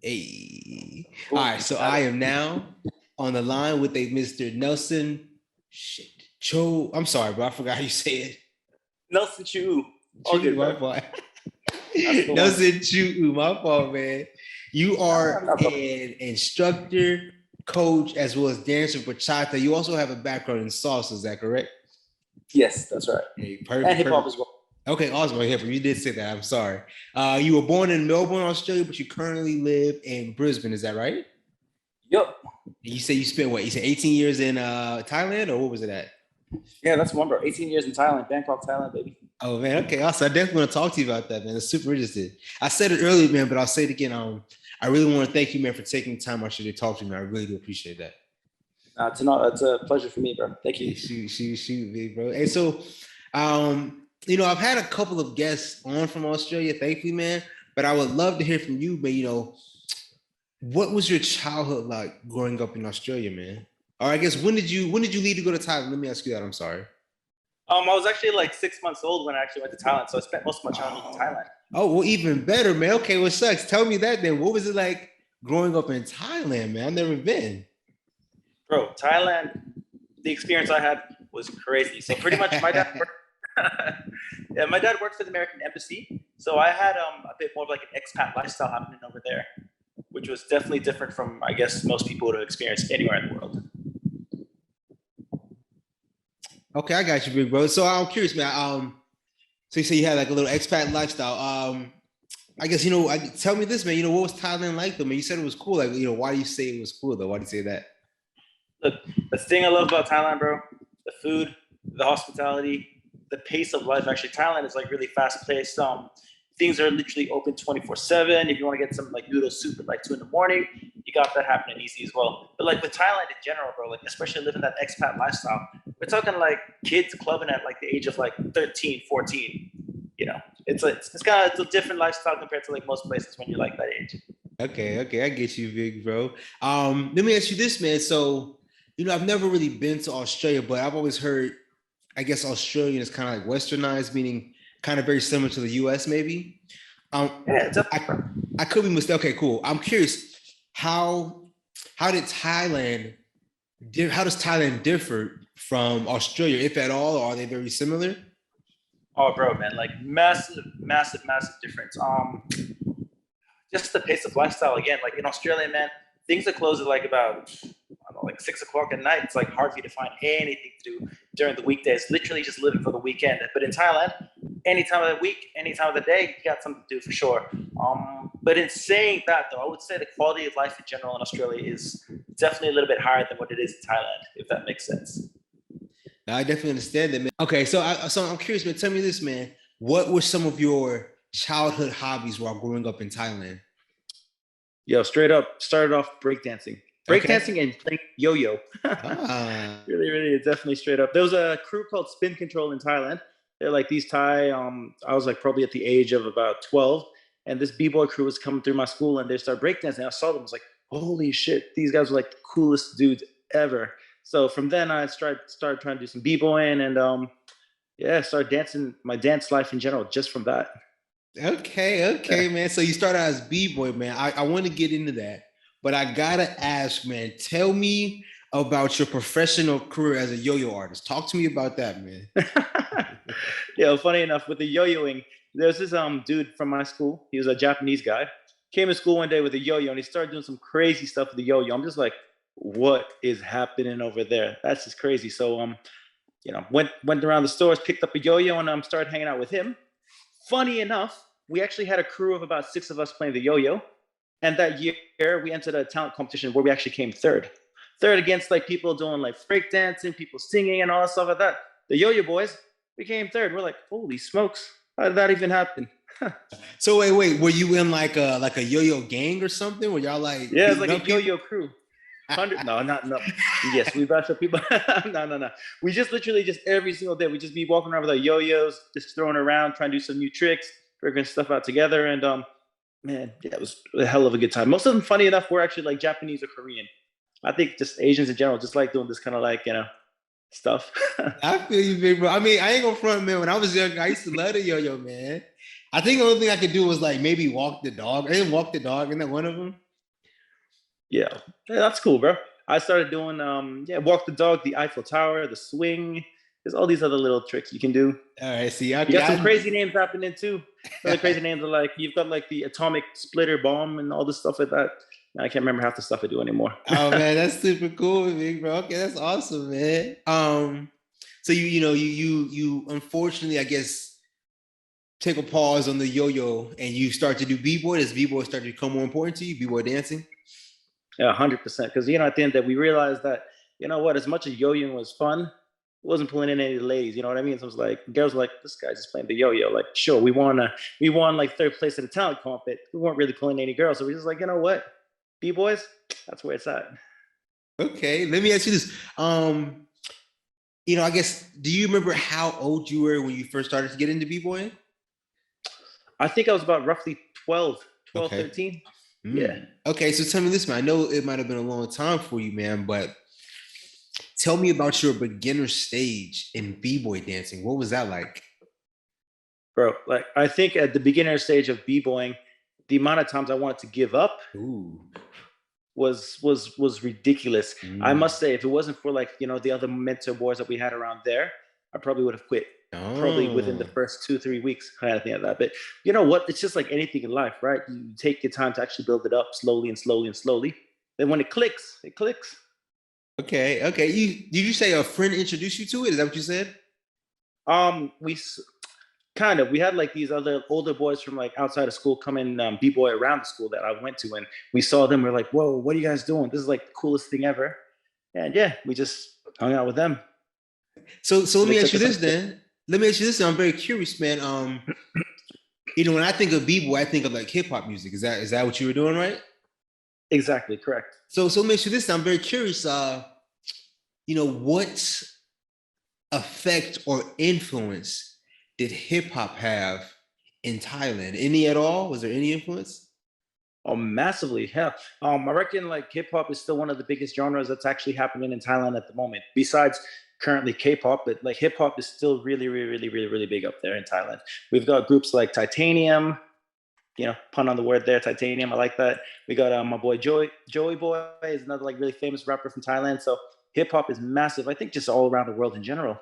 Hey. All right, so I am now on the line with a Mr. Nelson. Shit. Chou. I'm sorry, bro. I forgot how you say it. Nelson Chou Ou. Chou, my fault. Nelson Chou Ou, my fault, man. You are an instructor, coach, as well as dancer for bachata. You also have a background in salsa, is that correct? Yes, that's right. Hey, perfect. And hip hop as well. Okay, awesome. Hip hop. You did say that. I'm sorry. You were born in Melbourne, Australia, but you currently live in Brisbane. Is that right? Yep. You say you spent what? You said 18 years in Thailand, or what was it at? Yeah, that's one, bro. 18 years in Thailand, Bangkok, Thailand, baby. Oh man, okay, awesome. I definitely want to talk to you about that, man. I'm super interested. I said it earlier, man, but I'll say it again. I really want to thank you, man, for taking time out to talk to me. I really do appreciate that. It's a pleasure for me, bro. Thank you. Shoot, big bro. And so, I've had a couple of guests on from Australia, thankfully, man. But I would love to hear from you, man. What was your childhood like growing up in Australia, man? Or I guess when did you leave to go to Thailand? Let me ask you that. I'm sorry. I was actually like 6 months old when I actually went to Thailand, so I spent most of my childhood in Thailand. Oh, well, even better, man. Okay, what sucks? Tell me that then. What was it like growing up in Thailand, man? I've never been. Bro, Thailand, the experience I had was crazy. So pretty much my dad worked for the American Embassy. So I had a bit more of like an expat lifestyle happening over there, which was definitely different from, I guess, most people would have experienced anywhere in the world. Okay, I got you, big bro. So I'm curious, man. So you say you had like a little expat lifestyle. I guess tell me this, man. What was Thailand like though? Man, you said it was cool. Like, why do you say it was cool though? Why do you say that? Look, the thing I love about Thailand, bro, the food, the hospitality, the pace of life. Actually, Thailand is like really fast paced. Things are literally open 24/7. If you want to get some like noodle soup at like 2 a.m, you got that happening easy as well. But like with Thailand in general, bro, like especially living that expat lifestyle, we're talking like kids clubbing at like the age of like 13, 14. It's a different lifestyle compared to like most places when you're like that age. Okay, I get you, big bro. Let me ask you this, man. So, I've never really been to Australia, but I've always heard, I guess Australian is kind of like westernized, meaning kind of very similar to the US, maybe. Yeah, I could be mistaken. Okay, cool. I'm curious, how does Thailand differ from Australia, if at all, or are they very similar? Oh, bro, man, like massive difference. Just the pace of lifestyle again. Like in Australia, man, things are closed at like about, I don't know, like 6 o'clock at night. It's like hard for you to find anything to do during the weekdays. Literally just living for the weekend. But in Thailand, any time of the week, any time of the day, you got something to do for sure. But in saying that, though, I would say the quality of life in general in Australia is definitely a little bit higher than what it is in Thailand, if that makes sense. I definitely understand that, man. Okay, so I'm curious, man. Tell me this, man. What were some of your childhood hobbies while growing up in Thailand? Yo, straight up, started off breakdancing. Breakdancing and playing yo-yo. Really, definitely straight up. There was a crew called Spin Control in Thailand. They're like these Thai, I was like probably at the age of about 12, and this b-boy crew was coming through my school, and they started breakdancing. I saw them, I was like, holy shit, these guys were like the coolest dudes ever. So from then I started trying to do some b-boying and started dancing, my dance life in general, just from that. Okay, man. So you started as b-boy, man. I want to get into that, but I gotta ask, man. Tell me about your professional career as a yo-yo artist. Talk to me about that, man. Yeah, funny enough, with the yo-yoing, there's this dude from my school. He was a Japanese guy. Came to school one day with a yo-yo, and he started doing some crazy stuff with the yo-yo. I'm just like, what is happening over there? That's just crazy. So went around the stores, picked up a yo-yo, and started hanging out with him. Funny enough, we actually had a crew of about 6 of us playing the yo-yo. And that year, we entered a talent competition where we actually came third. Third against like people doing like breakdancing, people singing and all that stuff like that. The yo-yo boys, we came third. We're like, holy smokes, how did that even happen? So wait, were you in like a yo-yo gang or something? Were y'all like... Yeah, it's like a yo-yo crew. 100? No. Yes, we brought some people. No. We just literally every single day, we just be walking around with our yo-yos, just throwing around, trying to do some new tricks, figuring stuff out together. And man, yeah, it was a hell of a good time. Most of them, funny enough, were actually like Japanese or Korean. I think just Asians in general, just like doing this kind of like, stuff. I feel you, big bro. I mean, I ain't gonna front, man. When I was young, I used to love the yo-yo, man. I think the only thing I could do was like maybe walk the dog. I didn't walk the dog, isn't that one of them? Yeah. Yeah, that's cool, bro. I started doing walk the dog, the Eiffel Tower, the swing. There's all these other little tricks you can do. All right, see, You got some crazy names happening too. Some of the crazy names are like you've got like the atomic splitter bomb and all this stuff like that. I can't remember half the stuff I do anymore. Oh man, that's super cool, big bro. Okay, that's awesome, man. So you unfortunately, I guess, take a pause on the yo-yo and you start to do b-boy. Does b-boy start to become more important to you? B-boy dancing? Yeah, 100%. Because at the end that we realized that what, as much as yo-yoing was fun, it wasn't pulling in any delays. You know what I mean? So it was like girls were like, this guy's just playing the yo-yo. Like, sure, we won like third place at a talent comp, but we weren't really pulling any girls. So we just like, you know what, b-boys, that's where it's at. Okay, let me ask you this. I guess, do you remember how old you were when you first started to get into b-boying? I think I was about roughly 12, okay. 13. Yeah. Okay, so tell me this, man. I know it might have been a long time for you, man, but tell me about your beginner stage in b-boy dancing. What was that like? Bro, like I think at the beginner stage of b-boying, the amount of times I wanted to give up was ridiculous. I must say, if it wasn't for like the other mentor boys that we had around there, I probably would have quit. Probably within the first 2-3 weeks, kind of thing like that. But you know what? It's just like anything in life, right? You take your time to actually build it up slowly and slowly and slowly. Then when it clicks, it clicks. Okay. Did you say a friend introduced you to it? Is that what you said? We had like these other older boys from like outside of school come in b-boy around the school that I went to, and we saw them. We're like, whoa, what are you guys doing? This is like the coolest thing ever. And yeah, we just hung out with them. So let me ask you this then. Let me ask you this. I'm very curious, man. When I think of b-boy, I think of like hip hop music. Is that what you were doing, right? Exactly, correct. So let me ask you this. I'm very curious. What effect or influence did hip hop have in Thailand? Any at all? Was there any influence? Oh, massively. Hell, I reckon like hip hop is still one of the biggest genres that's actually happening in Thailand at the moment. Besides currently K-pop, but like hip hop is still really, really, really, really, really big up there in Thailand. We've got groups like Titanium, pun on the word there, Titanium. I like that. We got my boy Joey Boy is another like really famous rapper from Thailand. So hip hop is massive. I think just all around the world in general.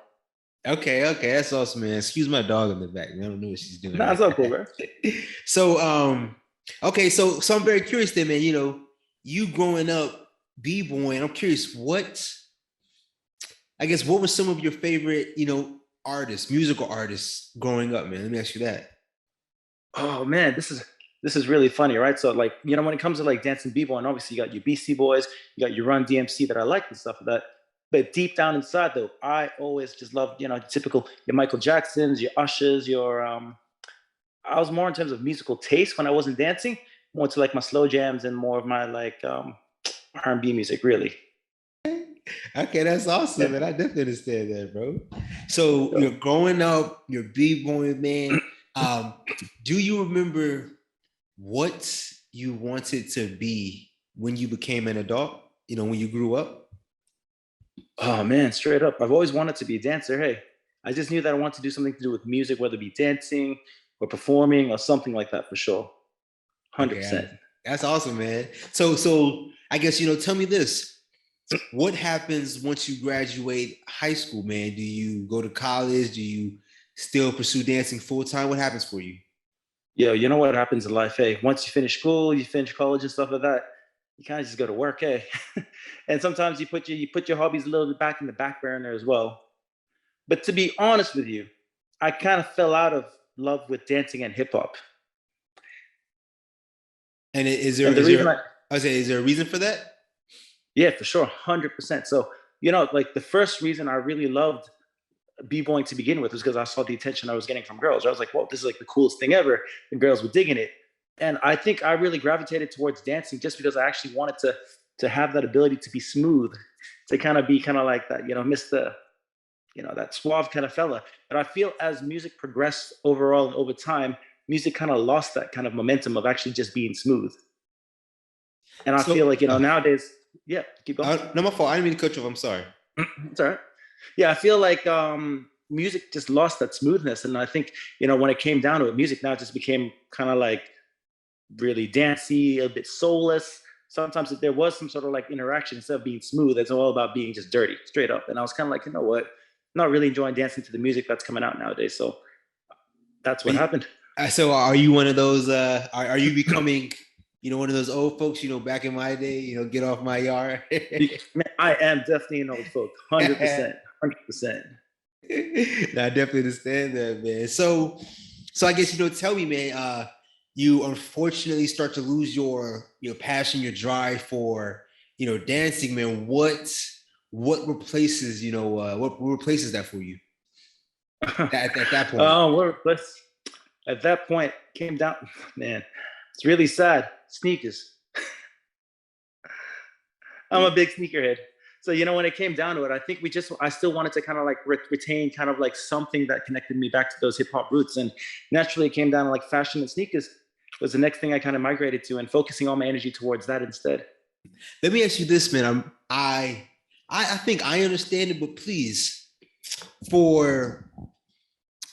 Okay, that's awesome, man. Excuse my dog in the back. I don't know what she's doing. That's all cool, bro. So, okay, so I'm very curious then, man. You growing up b-boying, I'm curious what were some of your favorite, artists, musical artists growing up, man? Let me ask you that. Oh man, this is really funny, right? So like, when it comes to like dancing b-boying, obviously you got your BC Boys, you got your Run DMC that I like and stuff like that. But deep down inside though, I always just loved, typical your Michael Jacksons, your Ushers, I was more in terms of musical taste when I wasn't dancing, more to like my slow jams and more of my like R&B music, really. Okay, that's awesome, man. I definitely understand that, bro. So you're growing up, you're b-boying, man. Do you remember what you wanted to be when you became an adult? When you grew up? Oh man, straight up. I've always wanted to be a dancer. Hey, I just knew that I wanted to do something to do with music, whether it be dancing or performing or something like that for sure. 100%. Okay, that's awesome, man. So I guess, tell me this. What happens once you graduate high school, man? Do you go to college? Do you still pursue dancing full time? What happens for you? Yo, you know what happens in life? Hey, once you finish school, you finish college and stuff like that, you kind of just go to work, hey. And sometimes you put your hobbies a little bit back in the back burner as well. But to be honest with you, I kind of fell out of love with dancing and hip hop. And is there a reason for that? Yeah, for sure, 100%. So, like the first reason I really loved b-boying to begin with was because I saw the attention I was getting from girls. I was like, whoa, this is like the coolest thing ever. And girls were digging it. And I think I really gravitated towards dancing just because I actually wanted to have that ability to be smooth, to kind of be kind of like that, Mr. That suave kind of fella. But I feel as music progressed overall and over time, music kind of lost that kind of momentum of actually just being smooth. And I feel like, nowadays, yeah, keep going. No, my fault. I didn't mean to cut you off. I'm sorry. It's all right. Yeah, I feel like music just lost that smoothness. And I think, when it came down to it, music now just became kind of like really dancey, a bit soulless. Sometimes if there was some sort of like interaction, instead of being smooth, it's all about being just dirty, straight up. And I was kind of like, you know what? I'm not really enjoying dancing to the music that's coming out nowadays. So that's what happened. So are you one of those, are you becoming, one of those old folks, back in my day, get off my yard? Man, I am definitely an old folk, 100%, 100%. No, I definitely understand that, man. So I guess, tell me, man, you unfortunately start to lose your passion, your drive for dancing, man. What replaces what replaces that for you at that point? At that point came down, man. It's really sad. Sneakers. I'm a big sneakerhead. So when it came down to it, I think I still wanted to kind of like retain kind of like something that connected me back to those hip hop roots, and naturally it came down to like fashion and sneakers was the next thing I kind of migrated to, and focusing all my energy towards that instead. Let me ask you this, man. I think I understand it, but please, for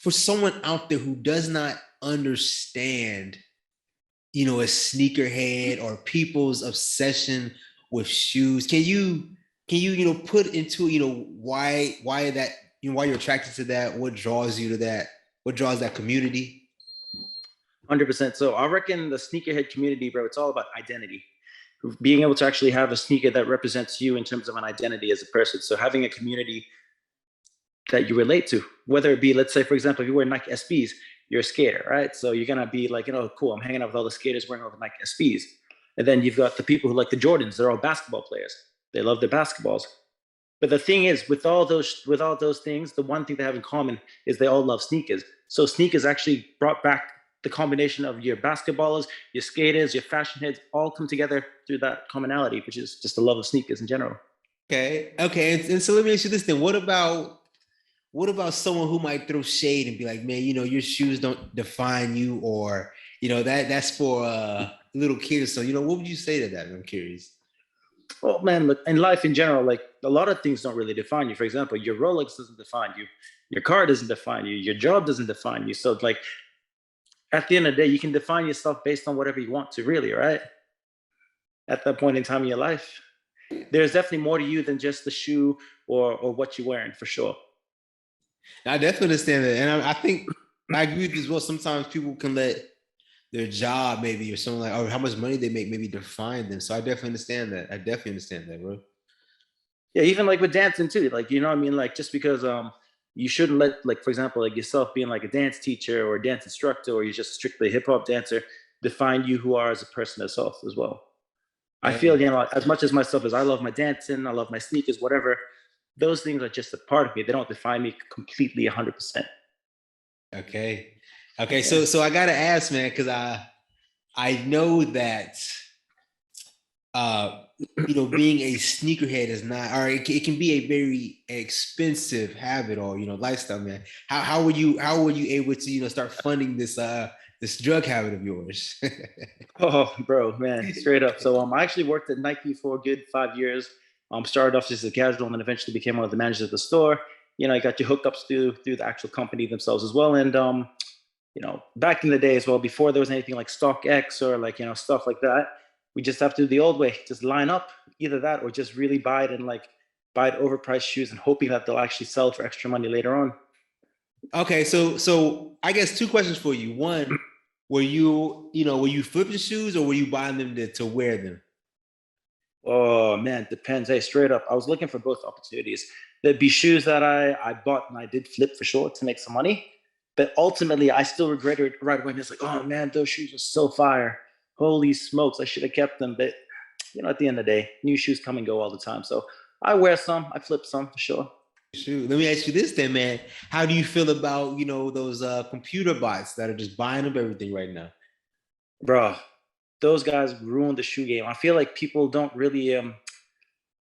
someone out there who does not understand, a sneakerhead or people's obsession with shoes, can you put into why that why you're attracted to that, what draws you to that, what draws that community? 100%. So I reckon the sneakerhead community, bro, it's all about identity. Being able to actually have a sneaker that represents you in terms of an identity as a person. So having a community that you relate to, whether it be, let's say, for example, if you wear Nike SBs, you're a skater, right? So you're gonna be like, cool, I'm hanging out with all the skaters wearing all the Nike SBs. And then you've got the people who like the Jordans, they're all basketball players. They love their basketballs. But the thing is, with all those things, the one thing they have in common is they all love sneakers. So sneakers actually brought back the combination of your basketballers, your skaters, your fashion heads, all come together through that commonality, which is just the love of sneakers in general. Okay. And so let me ask you this then. What about someone who might throw shade and be like, man, your shoes don't define you, or that's for little kids. So what would you say to that? I'm curious. Well, man, look, in life in general, like a lot of things don't really define you. For example, your Rolex doesn't define you, your car doesn't define you, your job doesn't define you. So like at the end of the day, you can define yourself based on whatever you want to, really, right? At that point in time in your life, there's definitely more to you than just the shoe or what you're wearing, for sure. I definitely understand that, and I think I agree with you as well. Sometimes people can let their job, maybe, or something like, or how much money they make, maybe define them. So I definitely understand that. I definitely understand that, bro. Yeah, even like with dancing too. Like, what I mean? Like, just because you shouldn't let, like, for example, like yourself being like a dance teacher or a dance instructor, or you're just strictly a hip hop dancer, define you who are as a person yourself as well. I feel, as much as myself as I love my dancing, I love my sneakers, whatever, those things are just a part of me. They don't define me completely 100%. Okay. Okay. Yeah. So I gotta ask, man, because I know that being a sneakerhead is not, or it can be a very expensive habit, or lifestyle, man. How were you able to start funding this drug habit of yours? Oh, bro, man, straight up. So I actually worked at Nike for a good 5 years. Started off just as a casual, and then eventually became one of the managers of the store. I got your hookups through the actual company themselves as well. And back in the day as well, before there was anything like StockX or like stuff like that, we just have to do the old way, just line up, either that or just really buy it, and like buy it overpriced shoes and hoping that they'll actually sell for extra money later on. Okay, so I guess two questions for you. One, were you flipping shoes, or were you buying them to wear them? Oh man, depends. Hey, straight up, I was looking for both opportunities. There'd be shoes that I bought and I did flip for sure to make some money, but ultimately I still regretted it right away. And it's like, oh man, those shoes are so fire. Holy smokes, I should have kept them. But at the end of the day, new shoes come and go all the time. So I wear some, I flip some for sure. Shoot, let me ask you this then, man. How do you feel about those computer bots that are just buying up everything right now? Bro, those guys ruined the shoe game. I feel like people don't really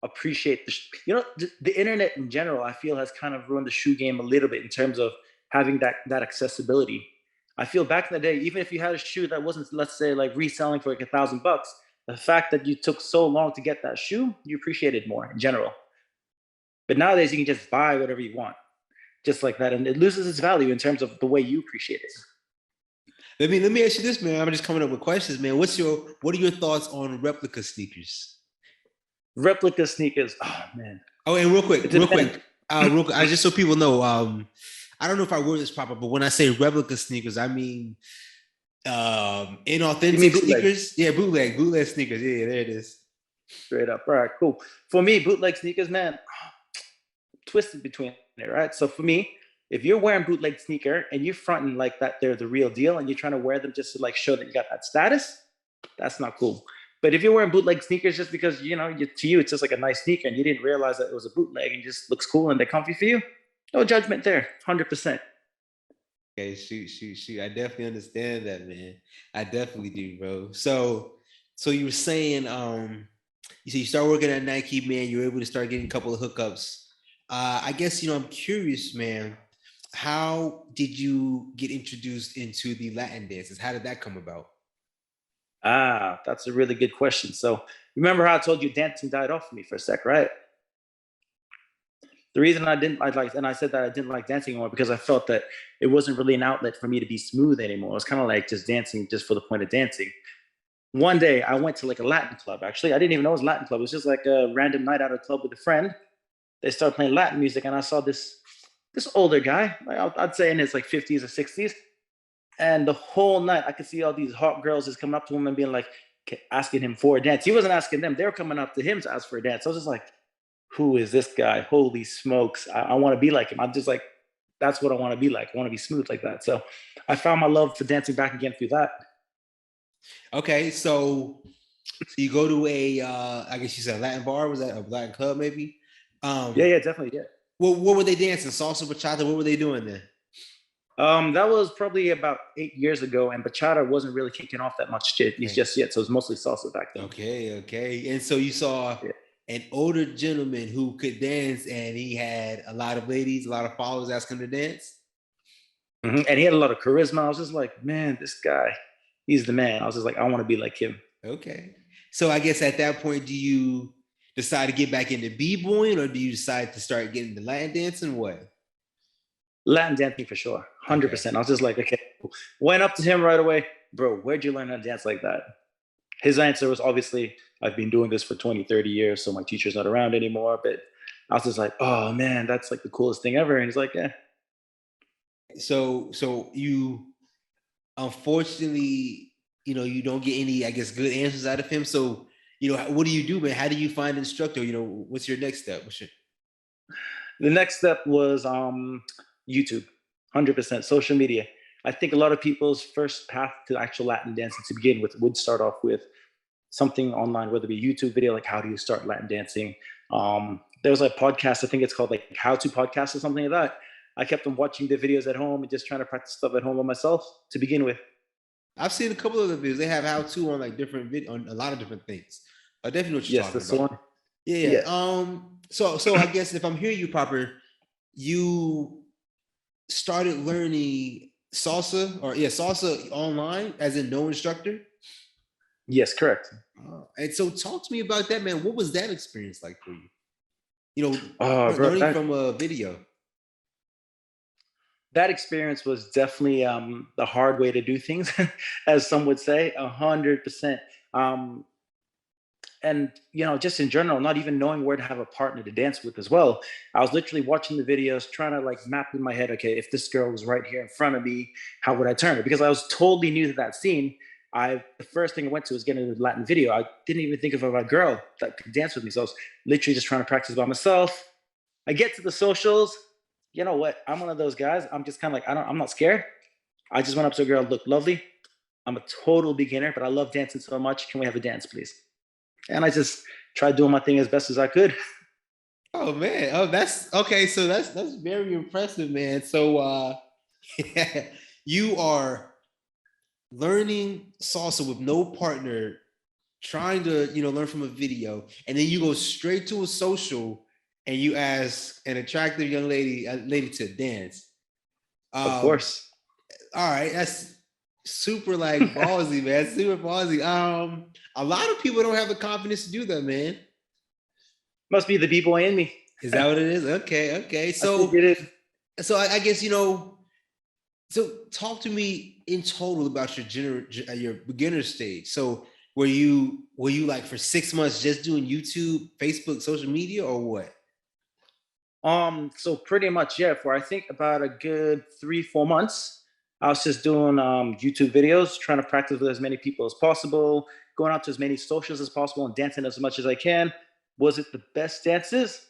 appreciate the internet in general. I feel has kind of ruined the shoe game a little bit in terms of having that accessibility. I feel back in the day, even if you had a shoe that wasn't, let's say, like reselling for like $1,000, the fact that you took so long to get that shoe, you appreciate it more in general. But nowadays, you can just buy whatever you want. just like that, and it loses its value in terms of the way you appreciate it. Let me ask you this, man. I'm just coming up with questions, man. What are your thoughts on replica sneakers? Replica sneakers, oh man. Oh, and real quick, I just so people know, I don't know if I word this proper, but when I say replica sneakers, I mean inauthentic sneakers. Yeah, bootleg sneakers. Yeah, there it is. Straight up. All right, cool. For me, bootleg sneakers, man, twisted between it, right? So for me, if you're wearing bootleg sneaker and you're fronting like that they're the real deal and you're trying to wear them just to like show that you got that status, that's not cool. But if you're wearing bootleg sneakers just because, to you, it's just like a nice sneaker and you didn't realize that it was a bootleg and just looks cool and they're comfy for you, no judgment there, 100%. Okay, shoot. I definitely understand that, man. I definitely do, bro. So you were saying, you said you start working at Nike, man, you were able to start getting a couple of hookups. I guess, I'm curious, man, how did you get introduced into the Latin dances? How did that come about? That's a really good question. So remember how I told you dancing died off for me for a sec, right? The reason I said that I didn't like dancing anymore because I felt that it wasn't really an outlet for me to be smooth anymore. It was kind of like just dancing just for the point of dancing. One day I went to like a Latin club. Actually, I didn't even know it was a Latin club. It was just like a random night out of a club with a friend. They started playing Latin music and I saw this older guy, I'd say in his like 50s or 60s. And the whole night I could see all these hot girls just coming up to him and being like, asking him for a dance. He wasn't asking them. They were coming up to him to ask for a dance. I was just like, who is this guy? Holy smokes. I want to be like him. I'm just like, that's what I want to be like. I want to be smooth like that. So I found my love for dancing back again through that. Okay. So you go to I guess you said a Latin bar. Was that a Latin club maybe? Yeah, definitely. Yeah. Well, what were they dancing? Salsa, bachata? What were they doing there? That was probably about 8 years ago, and bachata wasn't really kicking off that much just yet. So it was mostly salsa back then. Okay. And so you saw an older gentleman who could dance, and he had a lot of ladies, a lot of followers asking him to dance. Mm-hmm. And he had a lot of charisma. I was just like, man, this guy, he's the man. I was just like, I want to be like him. Okay. So I guess at that point, do you decide to get back into b-boying, or do you decide to start getting the Latin dancing? What? Latin dancing for sure, 100%. Okay. I was just like, okay. Went up to him right away, bro, where'd you learn how to dance like that? His answer was obviously, I've been doing this for 20, 30 years, so my teacher's not around anymore. But I was just like, oh man, that's like the coolest thing ever. And he's like, yeah. So you, unfortunately, you don't get any, I guess, good answers out of him. So, what do you do, man? How do you find an instructor? What's your next step? The next step was YouTube, 100%, social media. I think a lot of people's first path to actual Latin dancing to begin with would start off with something online, whether it be a YouTube video, like how do you start Latin dancing? There's a podcast, I think it's called like How To Podcast or something like that. I kept on watching the videos at home and just trying to practice stuff at home by myself to begin with. I've seen a couple of the videos. They have how to on like different on a lot of different things. I definitely know what you're talking about. Yeah. So I guess if I'm hearing you proper, you started learning salsa online as in no instructor? Yes, correct. And so talk to me about that, man. What was that experience like for you? Learning from a video. That experience was definitely the hard way to do things, as some would say, 100%. And just in general, not even knowing where to have a partner to dance with as well. I was literally watching the videos, trying to like map in my head, okay, if this girl was right here in front of me, how would I turn her? Because I was totally new to that scene. The first thing I went to was getting a Latin video. I didn't even think of a girl that could dance with me. So I was literally just trying to practice by myself. I get to the socials. You know what? I'm one of those guys. I'm just kind of like, I'm not scared. I just went up to a girl, looked lovely. I'm a total beginner, but I love dancing so much. Can we have a dance, please? And I just tried doing my thing as best as I could. Oh man. Oh, that's okay. So that's very impressive, man. So you are learning salsa with no partner, trying to learn from a video, and then you go straight to a social and you ask an attractive young lady to dance. Of course. All right, that's super like ballsy, man. Super ballsy. A lot of people don't have the confidence to do that, man. Must be the B-boy in me. Is that what it is? Okay. So it is. So I guess so talk to me in total about your beginner stage. So were you like for 6 months just doing YouTube, Facebook, social media, or what? So pretty much, yeah, for I think about a good 3, 4 months, I was just doing YouTube videos, trying to practice with as many people as possible, going out to as many socials as possible, and dancing as much as I can. Was it the best dances?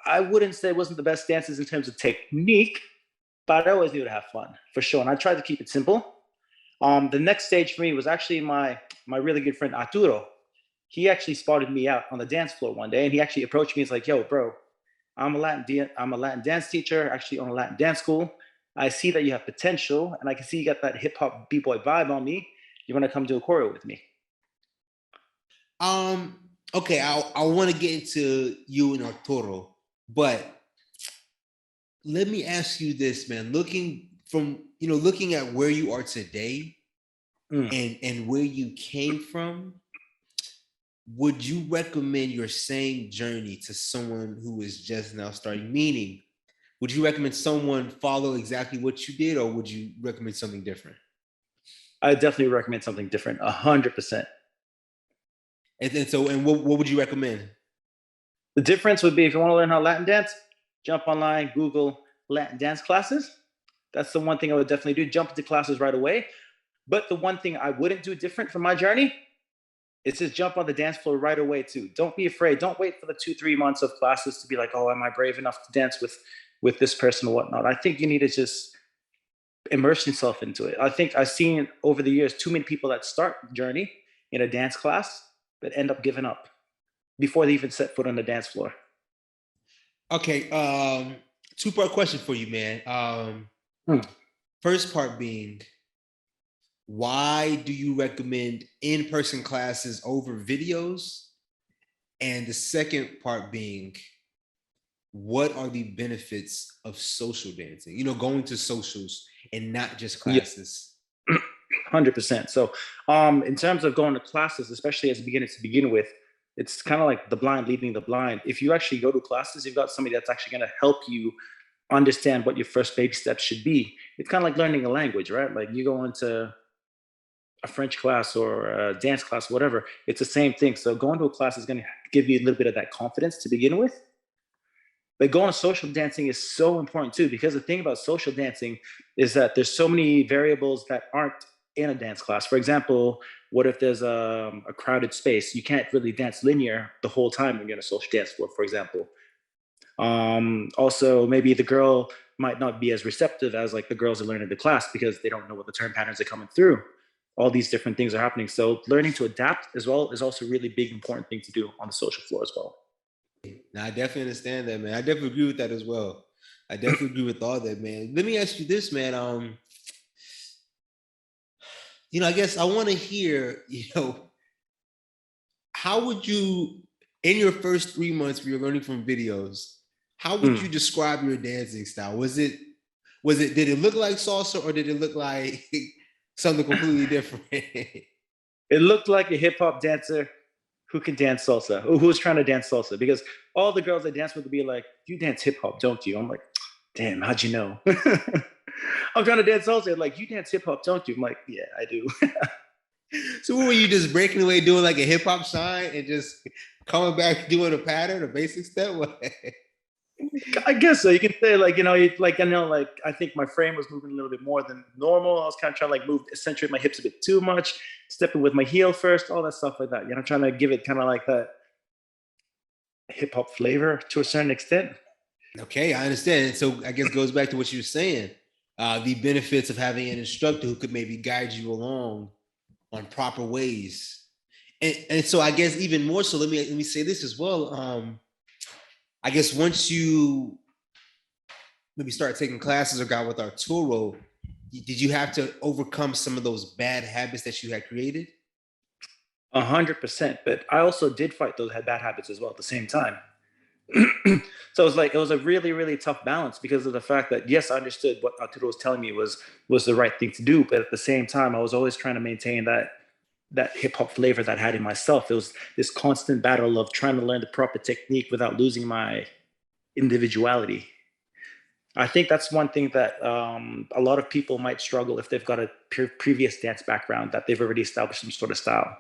I wouldn't say it wasn't the best dances in terms of technique, but I always knew to have fun for sure, and I tried to keep it simple. The next stage for me was actually my really good friend Arturo. He actually spotted me out on the dance floor one day, and he actually approached me. He's like, "Yo, bro, I'm a Latin dance teacher, actually on a Latin dance school. I see that you have potential, and I can see you got that hip hop b-boy vibe on me. You want to come do a choreo with me?" Um, okay, I want to get into you and Arturo, but let me ask you this, man. Looking at where you are today Mm. and where you came from, would you recommend your same journey to someone who is just now starting? Meaning, would you recommend someone follow exactly what you did, or would you recommend something different? I definitely recommend something different, 100%. And what would you recommend? The difference would be if you want to learn how Latin dance, jump online, Google Latin dance classes. That's the one thing I would definitely do. Jump into classes right away. But the one thing I wouldn't do different from my journey is just jump on the dance floor right away too. Don't be afraid. Don't wait for the 2, 3 months of classes to be like, oh, am I brave enough to dance with this person or whatnot? I think you need to just immerse yourself into it. I think I've seen over the years too many people that start the journey in a dance class that end up giving up before they even set foot on the dance floor. Okay, two-part question for you, man. Hmm. First part being, why do you recommend in-person classes over videos? And the second part being, what are the benefits of social dancing? Going to socials and not just Yeah, classes. 100%. So, in terms of going to classes, especially as a beginner to begin with, it's kind of like the blind leading the blind. If you actually go to classes, you've got somebody that's actually going to help you understand what your first baby steps should be. It's kind of like learning a language, right? Like you go into a French class or a dance class, whatever, it's the same thing. So going to a class is going to give you a little bit of that confidence to begin with. But going to social dancing is so important too, because the thing about social dancing is that there's so many variables that aren't in a dance class. For example, what if there's a crowded space? You can't really dance linear the whole time when you're in a social dance floor, for example. Also, maybe the girl might not be as receptive as like the girls are learning the class because they don't know what the turn patterns are coming through. All these different things are happening. So learning to adapt as well is also a really big important thing to do on the social floor as well. Now, I definitely understand that, man. I definitely agree with that as well. I definitely agree with all that, man. Let me ask you this, man. I guess I want to hear, how would you, in your first 3 months where you're learning from videos, how would Mm. you describe your dancing style? Did it look like salsa, or did it look like something completely different? It looked like a hip hop dancer who can dance salsa, who was trying to dance salsa, because all the girls I danced with would be like, "You dance hip hop, don't you?" I'm like, "Damn, how'd you know?" I'm trying to dance salsa. Like, "You dance hip hop, don't you?" I'm like, "Yeah, I do." So what were you just breaking away doing like a hip hop shine and just coming back doing a pattern, a basic step? I guess so. You can say like, like I know, like I think my frame was moving a little bit more than normal. I was kind of trying to like move, accentuate my hips a bit too much, stepping with my heel first, all that stuff like that. Trying to give it kind of like that hip hop flavor to a certain extent. Okay, I understand. So I guess goes back to what you were saying. The benefits of having an instructor who could maybe guide you along on proper ways. And so I guess even more so, let me say this as well. I guess once you maybe start taking classes or got with Arturo, did you have to overcome some of those bad habits that you had created? 100%. But I also did fight those bad habits as well at the same time. So it was a really really tough balance because of the fact that yes, I understood what Arturo was telling me was the right thing to do, but at the same time I was always trying to maintain that hip hop flavor that I had in myself. It was this constant battle of trying to learn the proper technique without losing my individuality. I think that's one thing that a lot of people might struggle if they've got a previous dance background that they've already established some sort of style.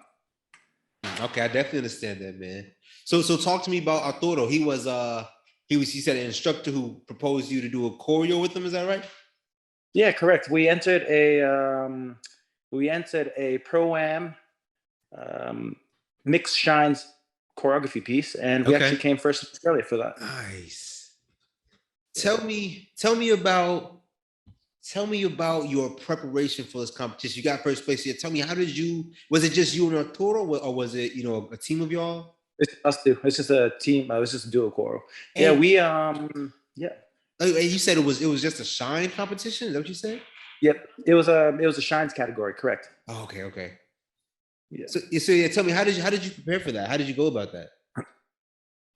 Okay, I definitely understand that, man. So talk to me about Arturo. He said an instructor who proposed you to do a choreo with him. Is that right? Yeah, correct. We entered a pro-am um, mixed shines choreography piece, and we actually Okay. came first in Australia for that. Nice. Yeah. Tell me about your preparation for this competition. You got first place here. Tell me, was it just you and Arturo, or was it, a team of y'all? It's us two. It's just a team. It's just a duo choral. Yeah, And, yeah. and you said it was just a shine competition. Is that what you said? Yep. It was a shines category, correct. Oh, okay. Yeah. So yeah, tell me, how did you prepare for that? How did you go about that?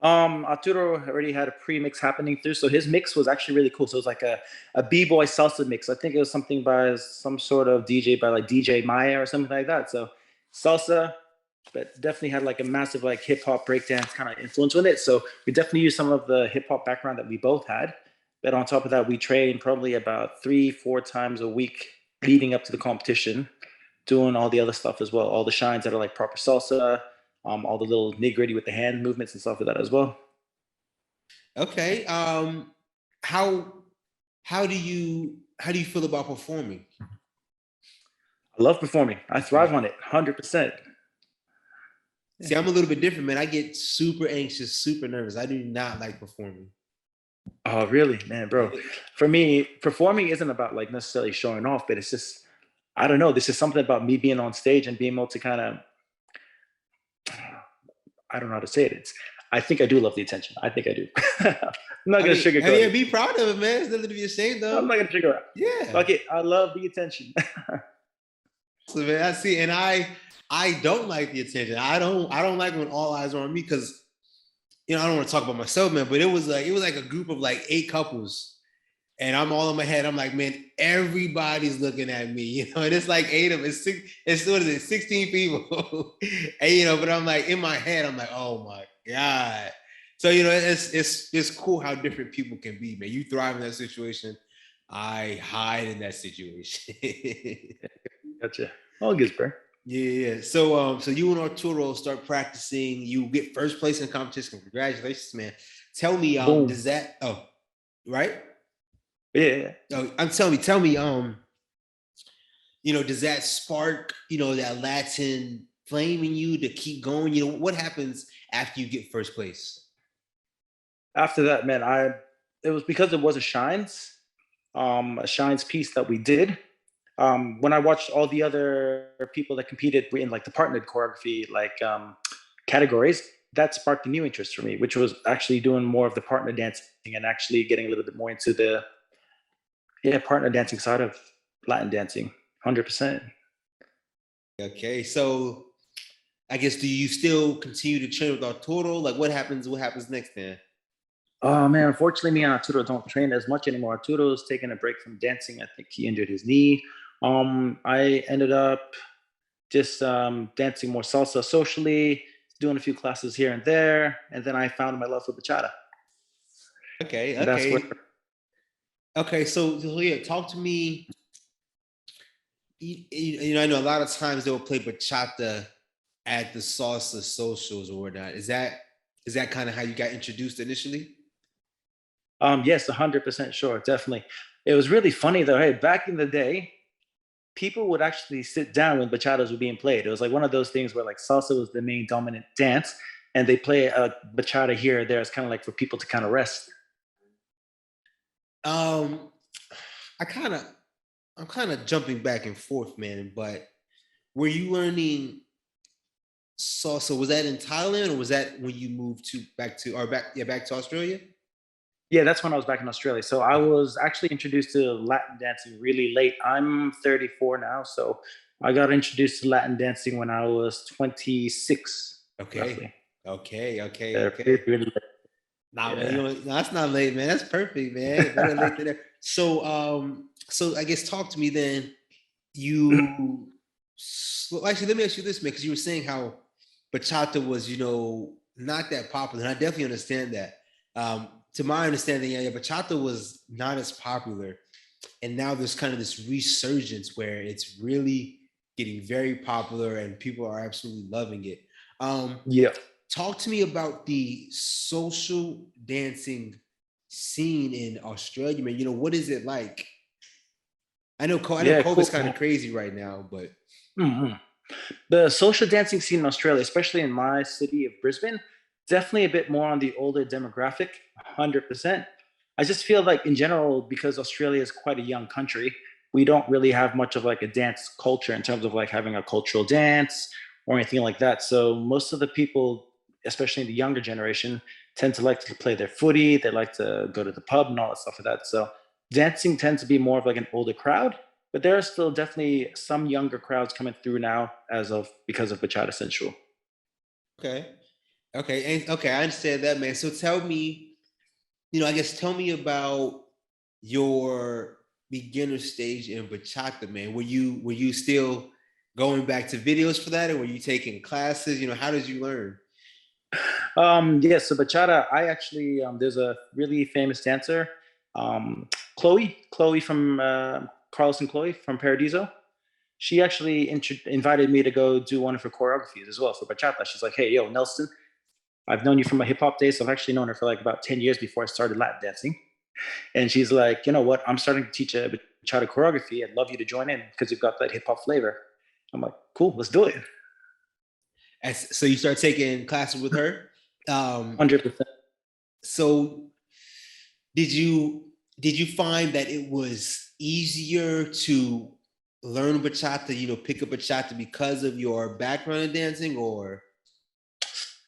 Arturo already had a pre-mix happening through, so his mix was actually really cool. So it was like a b-boy salsa mix. I think it was something by some sort of DJ by like DJ Maya or something like that. So salsa, but definitely had like a massive like hip hop breakdance kind of influence with it. So we definitely used some of the hip hop background that we both had. But on top of that, we trained probably about 3-4 times a week leading up to the competition, doing all the other stuff as well, all the shines that are like proper salsa, all the little nitty gritty with the hand movements and stuff like that as well. Okay. How how do you feel about performing? I love performing. I thrive on it, 100%. See, I'm a little bit different, man. I get super anxious, super nervous. I do not like performing. Oh, really, man, bro? For me, performing isn't about like necessarily showing off, but it's just I don't know. This is something about me being on stage and being able to kind of I don't know how to say it. I think I do love the attention. I think I do. I'm not gonna sugarcoat Yeah, it. be proud of it, man. It's nothing to be ashamed I'm of. not gonna sugarcoat it. Yeah. Fuck it. I love the attention. So man, I see, and I don't like the attention. I don't like when all eyes are on me because I don't want to talk about myself, man. But it was like a group of like 8 couples, and I'm all in my head. I'm like, man, everybody's looking at me, and it's like 8 of it. It's what is it, 16 people, and but I'm like in my head, I'm like, oh my god. So it's cool how different people can be, man. You thrive in that situation. I hide in that situation. Gotcha. All good, bro. Yeah. So you and Arturo start practicing. You get first place in the competition. Congratulations, man. Tell me, Boom. does that? Oh, right. Yeah. Oh, tell me, does that spark, that Latin flame in you to keep going? What happens after you get first place? After that, man, it was because it was a shines piece that we did. When I watched all the other people that competed in like the partnered choreography like categories, that sparked a new interest for me, which was actually doing more of the partner dancing and actually getting a little bit more into the partner dancing side of Latin dancing, 100%. Okay, so I guess, do you still continue to train with Arturo? Like, what happens? What happens next then? Oh man, unfortunately, me and Arturo don't train as much anymore. Arturo's taking a break from dancing. I think he injured his knee. I ended up just dancing more salsa socially, doing a few classes here and there, and then I found my love for bachata, Okay, and that's where. okay. So yeah, talk to me. I know a lot of times they will play bachata at the salsa socials or whatnot. Is that kind of how you got introduced initially? Yes, 100% sure, definitely. It was really funny though. Hey, back in the day, people would actually sit down when bachatas were being played. It was like one of those things where like salsa was the main dominant dance, and they play a bachata here or there. It's kind of like for people to kind of rest. Um, I kind of I'm kind of jumping back and forth, man. But were you learning salsa? Was that in Thailand, or was that when you moved back to Australia? Yeah, that's when I was back in Australia. So I was actually introduced to Latin dancing really late. I'm 34 now, so I got introduced to Latin dancing when I was 26, Okay, roughly. okay. Really late. Nah, man, Yeah. no, that's not late, man. That's perfect, man. Better late than never. So I guess talk to me then. Actually, let me ask you this, man, because you were saying how bachata was, not that popular, and I definitely understand that. to my understanding, yeah, bachata was not as popular, and now there's kind of this resurgence where it's really getting very popular and people are absolutely loving it. Um, Yeah. Talk to me about the social dancing scene in Australia, man. What is it like? I know Yeah, COVID's cool. kind of crazy right now, but hmm The social dancing scene in Australia, especially in my city of Brisbane, definitely a bit more on the older demographic, 100%. I just feel like in general, because Australia is quite a young country, we don't really have much of like a dance culture in terms of like having a cultural dance or anything like that. So most of the people, especially in the younger generation, tend to like to play their footy. They like to go to the pub and all that stuff like that. So dancing tends to be more of like an older crowd, but there are still definitely some younger crowds coming through now as of because of Bachata Sensual. okay. Okay, and okay, I understand that, man. So tell me, I guess tell me about your beginner stage in bachata, man. Were you still going back to videos for that, or were you taking classes? How did you learn? Yeah, so bachata, I actually there's a really famous dancer, um, Chloe from Carlos and Chloe from Paradiso. She actually invited me to go do one of her choreographies as well for bachata. She's like, "Hey, yo, Nelson, I've known you from my hip hop days. So I've actually known her for like about 10 years before I started Latin dancing." And she's like, "You know what? I'm starting to teach a bachata choreography. I'd love you to join in because you've got that hip hop flavor." I'm like, "Cool, let's do it." So you start taking classes with her. 100%. So did you did you find that it was easier to learn bachata, pick up bachata because of your background in dancing, or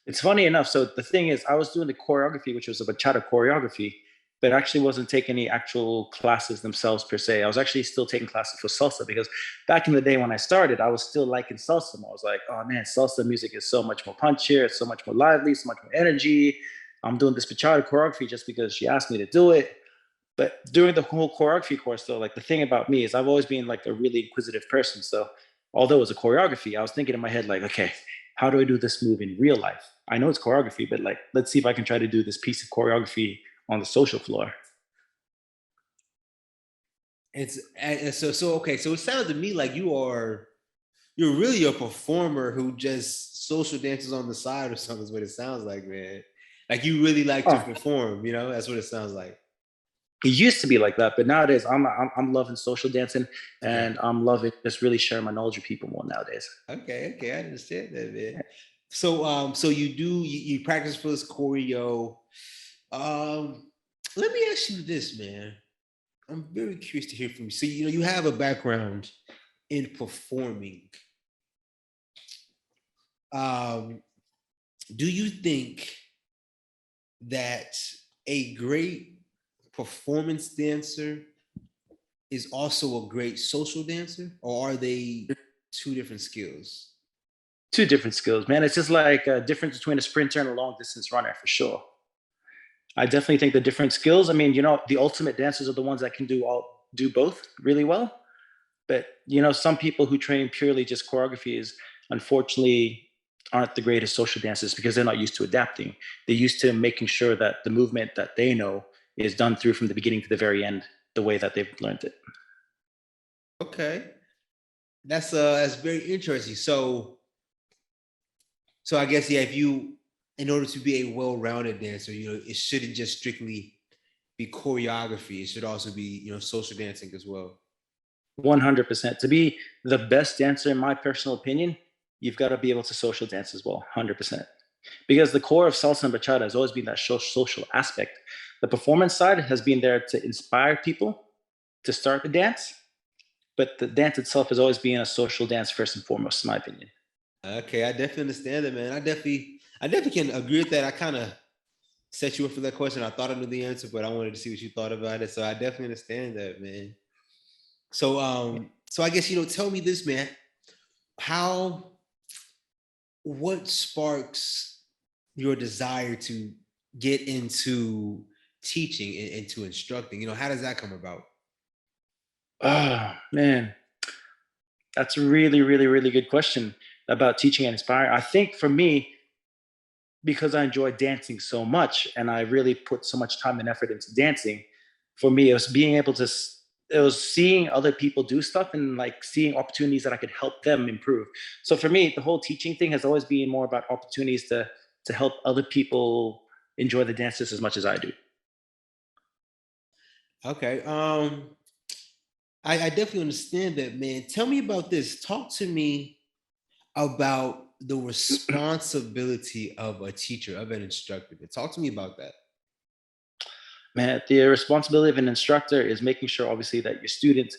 It's funny enough. So the thing is, I was doing the choreography, which was a bachata choreography, but actually wasn't taking any actual classes themselves per se. I was actually still taking classes for salsa because back in the day when I started, I was still liking salsa. I was like, oh man, salsa music is so much more punchier, it's so much more lively, so much more energy. I'm doing this bachata choreography just because she asked me to do it. But during the whole choreography course, though, like the thing about me is I've always been like a really inquisitive person. So although it was a choreography, I was thinking in my head, like, okay, how do I do this move in real life? I know it's choreography, but like, let's see if I can try to do this piece of choreography on the social floor. so okay. So it sounds to me like you're really a performer who just social dances on the side or something. Is what it sounds like, man. Like you really like to Oh, perform. That's what it sounds like. it used to be like that, but nowadays I'm loving social dancing Okay. and I'm loving just really sharing my knowledge with people more nowadays. Okay, I understand that, man. So you practice for this choreo. Um, Let me ask you this, man. I'm very curious to hear from you. So you have a background in performing. Um, do you think that a great performance dancer is also a great social dancer, or are they two different skills? Two different skills, man. It's just like a difference between a sprinter and a long distance runner for sure. I definitely think the different skills. I mean, the ultimate dancers are the ones that can do both really well. But some people who train purely just choreography unfortunately aren't the greatest social dancers because they're not used to adapting. They're used to making sure that the movement that they know is done through from the beginning to the very end, the way that they've learned it. Okay, that's very interesting. So I guess, yeah, if you in order to be a well-rounded dancer, it shouldn't just strictly be choreography. It should also be, social dancing as well. 100%. To be the best dancer, in my personal opinion, you've got to be able to social dance as well. 100%. Because the core of salsa and bachata has always been that social aspect. The performance side has been there to inspire people to start the dance, but the dance itself has always been a social dance first and foremost, in my opinion. Okay, I definitely understand that, man. I definitely can agree with that. I kind of set you up for that question. I thought I knew the answer, but I wanted to see what you thought about it. So I definitely understand that, man. So I guess, tell me this, man. How what sparks your desire to get into teaching and into instructing? How does that come about? Oh man, that's a really, really, really good question about teaching and inspiring. I think for me, because I enjoy dancing so much and I really put so much time and effort into dancing, for me, it was being able to, it was seeing other people do stuff and like seeing opportunities that I could help them improve. So for me, the whole teaching thing has always been more about opportunities to help other people enjoy the dances as much as I do. Okay. I definitely understand that, man. Tell me about this. Talk to me about the responsibility of a teacher, of an instructor. Talk to me about that. Man, the responsibility of an instructor is making sure, obviously, that your students,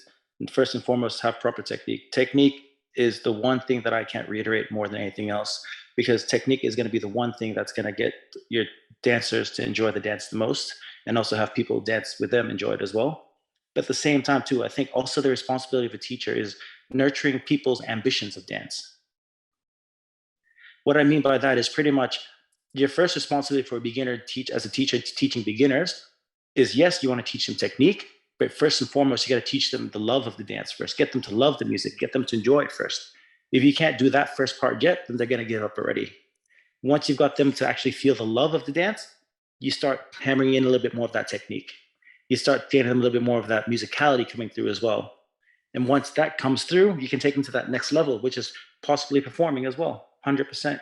first and foremost, have proper technique. Technique is the one thing that I can't reiterate more than anything else, because technique is going to be the one thing that's going to get your dancers to enjoy the dance the most, and also have people dance with them enjoy it as well. But at the same time, too, I think also the responsibility of a teacher is nurturing people's ambitions of dance. What I mean by that is pretty much your first responsibility for a beginner teach as a teacher teaching beginners is, yes, you want to teach them technique, but first and foremost, you got to teach them the love of the dance first. Get them to love the music, get them to enjoy it first. If you can't do that first part yet, then they're going to give up already. Once you've got them to actually feel the love of the dance, you start hammering in a little bit more of that technique. You start getting them a little bit more of that musicality coming through as well. And once that comes through, you can take them to that next level, which is possibly performing as well, 100%.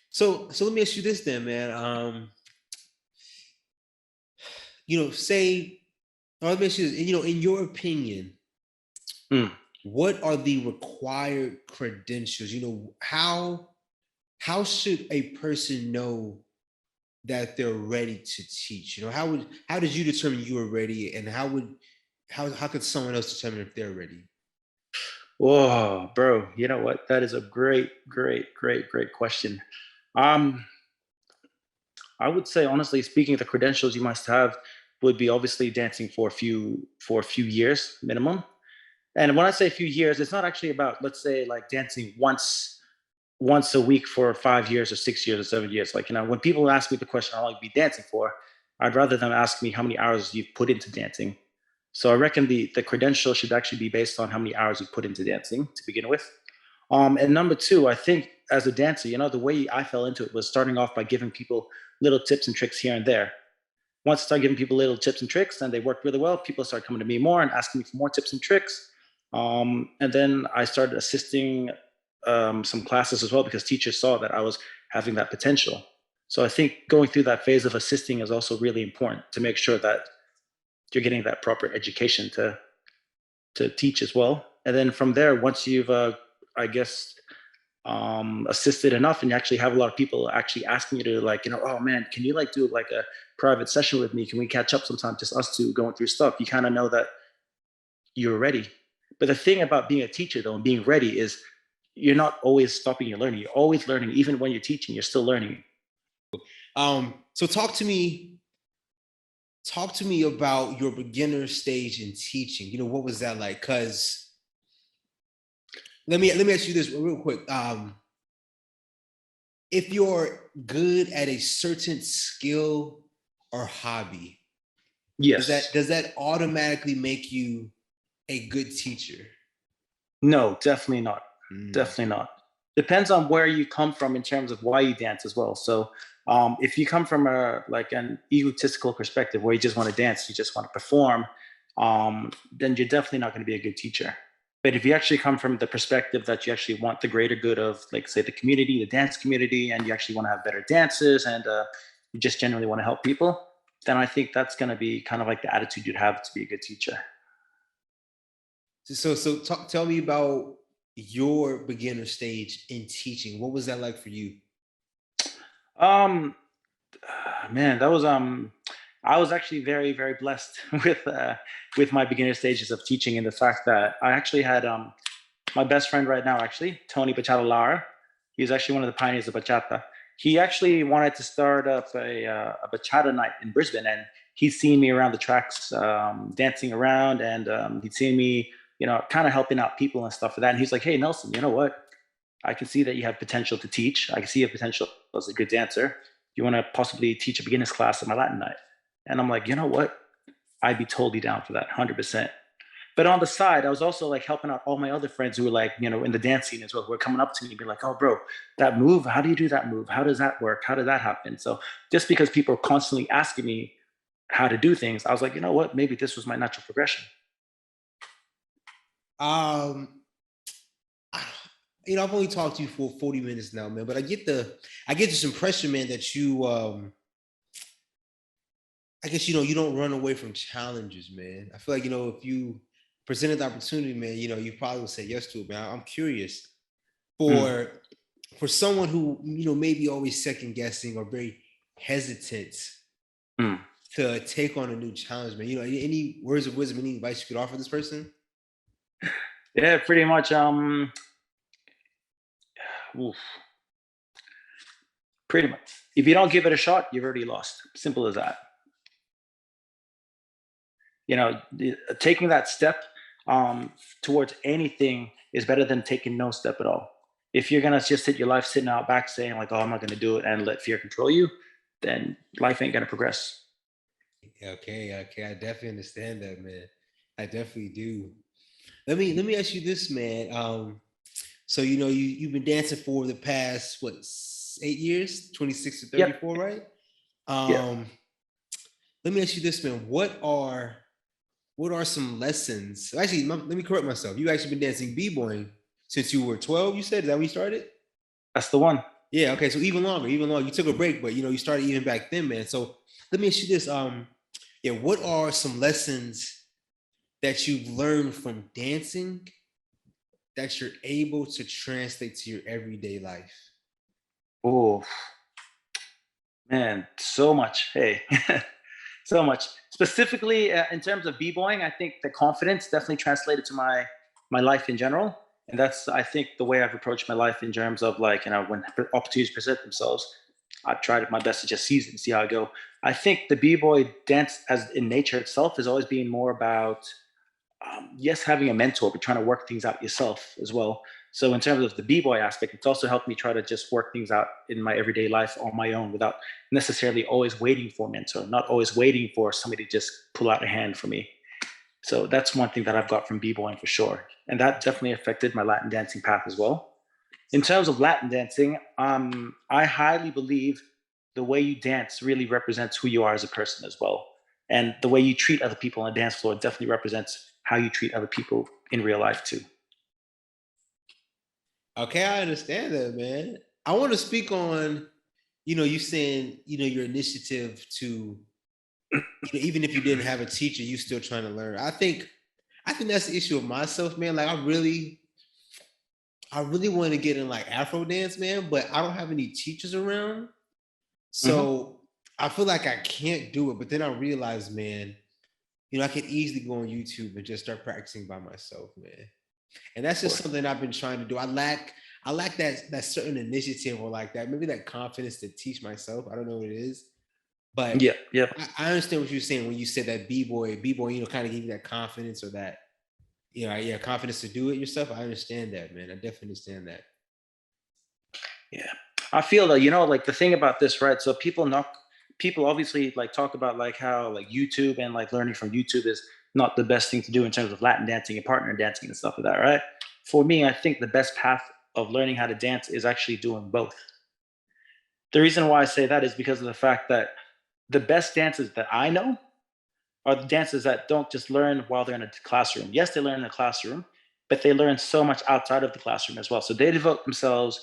So let me ask you this then, man. Say, or let me ask you this, in your opinion, Mm. what are the required credentials? How should a person know that they're ready to teach? How did you determine you were ready, and how could someone else determine if they're ready? Whoa, bro, you know what? That is a great, great, great, great question. Um, I would say, honestly speaking, the credentials you must have would be obviously dancing for a few years minimum. And when I say a few years, it's not actually about, let's say, like dancing once a week for 5 years or 6 years or 7 years. Like, when people ask me the question, how long you be dancing for, I'd rather them ask me how many hours you've put into dancing. So I reckon the credential should actually be based on how many hours you put into dancing to begin with. And number two, I think as a dancer, the way I fell into it was starting off by giving people little tips and tricks here and there. Once I started giving people little tips and tricks and they worked really well, people started coming to me more and asking me for more tips and tricks. And then I started assisting some classes as well, because teachers saw that I was having that potential. So I think going through that phase of assisting is also really important to make sure that you're getting that proper education to teach as well. And then from there, once you've, I guess, assisted enough, and you actually have a lot of people actually asking you to, like, oh man, can you like do like a private session with me? Can we catch up sometime? Just us two going through stuff. You kind of know that you're ready. But the thing about being a teacher, though, and being ready is you're not always stopping your learning. You're always learning. Even when you're teaching, you're still learning. So talk to me about your beginner stage in teaching. What was that like? Because let me ask you this real quick. If you're good at a certain skill or hobby, does that Yes. does that automatically make you a good teacher? No, definitely not. Mm. Definitely not. Depends on where you come from in terms of why you dance as well. So, if you come from a like an egotistical perspective where you just want to dance, you just want to perform, then you're definitely not going to be a good teacher. But if you actually come from the perspective that you actually want the greater good of, like, say, the community, the dance community, and you actually want to have better dances, and you just genuinely want to help people, then I think that's going to be kind of like the attitude you'd have to be a good teacher. Tell me about your beginner stage in teaching. What was that like for you? Um, Man, that was I was actually very, very blessed with my beginner stages of teaching, in the fact that I actually had my best friend right now, actually, Tony Bachata Lara. He's actually one of the pioneers of bachata. He actually wanted to start up a bachata night in Brisbane, and he's seen me around the tracks, dancing around, and he'd seen me, kind of helping out people and stuff for that. And he's like, "Hey, Nelson, you know what? I can see that you have potential to teach. I can see your potential as a good dancer. You want to possibly teach a beginner's class at my Latin night?" And I'm like, you know what? I'd be totally down for that, 100%. But on the side, I was also like helping out all my other friends who were like, in the dance scene as well, who were coming up to me and be like, oh, bro, that move, how do you do that move? How does that work? How did that happen? So just because people are constantly asking me how to do things, I was like, you know what? Maybe this was my natural progression. Um, I've only talked to you for 40 minutes now, man, but I get this impression, man, that you I guess you don't run away from challenges, man. I feel like if you presented the opportunity, man, you probably would say yes to it, man. I'm curious Mm, for someone who maybe always second guessing or very hesitant mm. to take on a new challenge, man. Any words of wisdom, any advice you could offer this person? Yeah, pretty much. Oof, pretty much. If you don't give it a shot, you've already lost. Simple as that. Taking that step towards anything is better than taking no step at all. If you're gonna just sit your life sitting out back saying like, "Oh, I'm not gonna do it," and let fear control you, then life ain't gonna progress. Okay, okay. I definitely understand that, man. I definitely do. Let me ask you this, man. So you've been dancing for the past 8 years, 26 to Yep. 34, right? Yep. Um, let me ask you this, man. What are some lessons? Actually, let me correct myself. You actually been dancing b-boying since you were 12. You said, is that when you started? That's the one. Yeah. Okay. So even longer, even longer. You took a break, but you started even back then, man. So let me ask you this. Yeah. What are some lessons that you've learned from dancing that you're able to translate to your everyday life? Oh man, so much. Hey, so much. Specifically in terms of b-boying, I think the confidence definitely translated to my life in general, and that's I think the way I've approached my life in terms of like when opportunities present themselves, I've tried my best to just seize it and see how I go. I think the b-boy dance as in nature itself is always being more about yes, having a mentor, but trying to work things out yourself as well. So in terms of the b-boy aspect, it's also helped me try to just work things out in my everyday life on my own without necessarily always waiting for a mentor, not always waiting for somebody to just pull out a hand for me. So that's one thing that I've got from b-boying for sure. And that definitely affected my Latin dancing path as well. In terms of Latin dancing, I highly believe the way you dance really represents who you are as a person as well. And the way you treat other people on a dance floor definitely represents how you treat other people in real life too. Okay, I understand that, man. I want to speak on, you saying, your initiative to, even if you didn't have a teacher, you still trying to learn. I think that's the issue of myself, man. Like I really want to get in like Afro dance, man, but I don't have any teachers around. Hmm. So I feel like I can't do it. But then I realized, man, I could easily go on YouTube and just start practicing by myself, man. And that's Of just course. something I've been trying to do. I lack that certain initiative or like that, maybe that confidence to teach myself. I don't know what it is. But Yeah, yeah. I understand what you're saying when you said that b-boy, kind of gave you that confidence or that, yeah, confidence to do it yourself. I understand that, man. I definitely understand that. Yeah. I feel that, like the thing about this, right? So people obviously like talk about like how like YouTube and like learning from YouTube is not the best thing to do in terms of Latin dancing and partner dancing and stuff like that, right? For me, I think the best path of learning how to dance is actually doing both. The reason why I say that is because of the fact that the best dances that I know are the dances that don't just learn while they're in a classroom. Yes, they learn in the classroom, but they learn so much outside of the classroom as well. So they devote themselves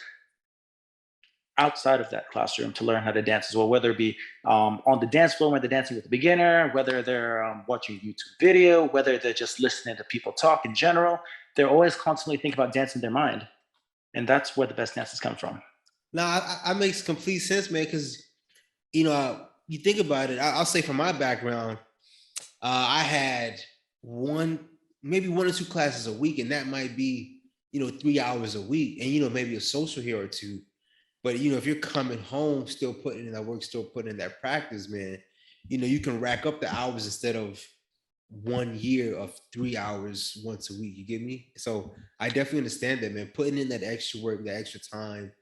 outside of that classroom to learn how to dance as well, whether it be on the dance floor when they're dancing with a beginner, whether they're watching a YouTube video, whether they're just listening to people talk in general. They're always constantly thinking about dance in their mind. And that's where the best dances come from. Now, I makes complete sense, man, because you think about it. I'll say from my background, I had maybe one or two classes a week, and that might be 3 hours a week, and maybe a social here or two. But if you're coming home, still putting in that work, still putting in that practice, man, you can rack up the hours instead of 1 year of 3 hours once a week. You get me? So I definitely understand that, man. Putting in that extra work, that extra time,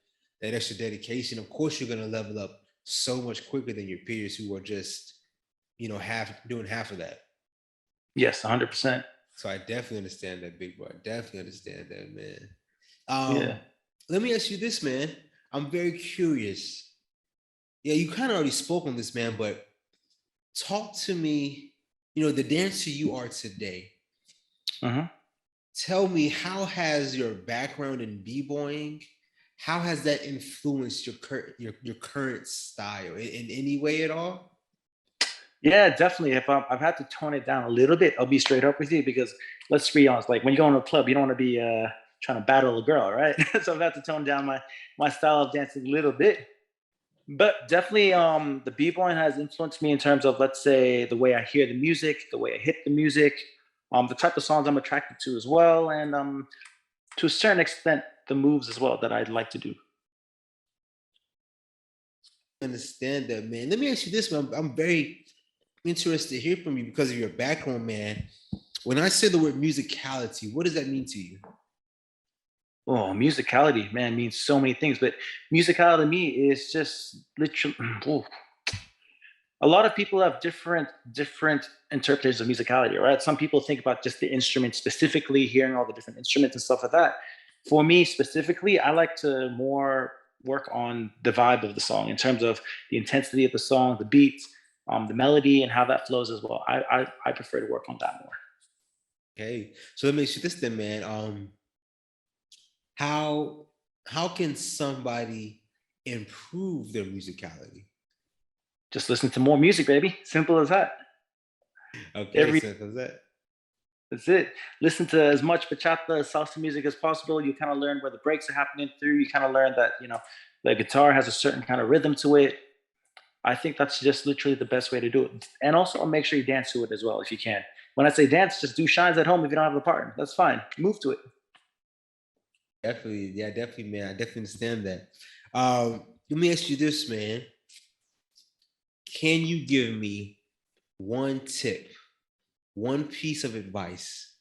that extra dedication. Of course, you're gonna level up so much quicker than your peers who are just half doing half of that. Yes, 100%. So I definitely understand that, big boy. I definitely understand that, man. Yeah. Let me ask you this, man. I'm very curious. Yeah, you kind of already spoke on this, man, but talk to me, the dancer you are today. Mm-hmm. Tell me, how has your background in b-boying, how has that influenced your current style in any way at all? Yeah, definitely. If I've had to tone it down a little bit, I'll be straight up with you because let's be honest. Like when you go into a club, you don't want to be trying to battle a girl, right? So I've had to tone down my style of dancing a little bit. But definitely, the b-boying has influenced me in terms of, let's say, the way I hear the music, the way I hit the music, the type of songs I'm attracted to as well, and to a certain extent, the moves as well that I'd like to do. Understand that, man. Let me ask you this, man. I'm very interested to hear from you because of your background, man. When I say the word musicality, what does that mean to you? Oh, musicality, man, means so many things. But musicality to me is just literally. Oh, a lot of people have different interpretations of musicality, right? Some people think about just the instrument specifically, hearing all the different instruments and stuff like that. For me specifically, I like to more work on the vibe of the song in terms of the intensity of the song, the beats, the melody, and how that flows as well. I prefer to work on that more. Okay, so let me ask you this then, man. How how can somebody improve their musicality? Just listen to more music, baby. Simple as that. Okay, Every so does that. That's it. Listen to as much bachata, salsa music as possible. You kind of learn where the breaks are happening through. You kind of learn that, the guitar has a certain kind of rhythm to it. I think that's just literally the best way to do it. And also make sure you dance to it as well if you can. When I say dance, just do shines at home if you don't have a partner. That's fine. Move to it. Definitely, yeah, definitely, man. I definitely understand that. Let me ask you this, man. Can you give me one tip, one piece of advice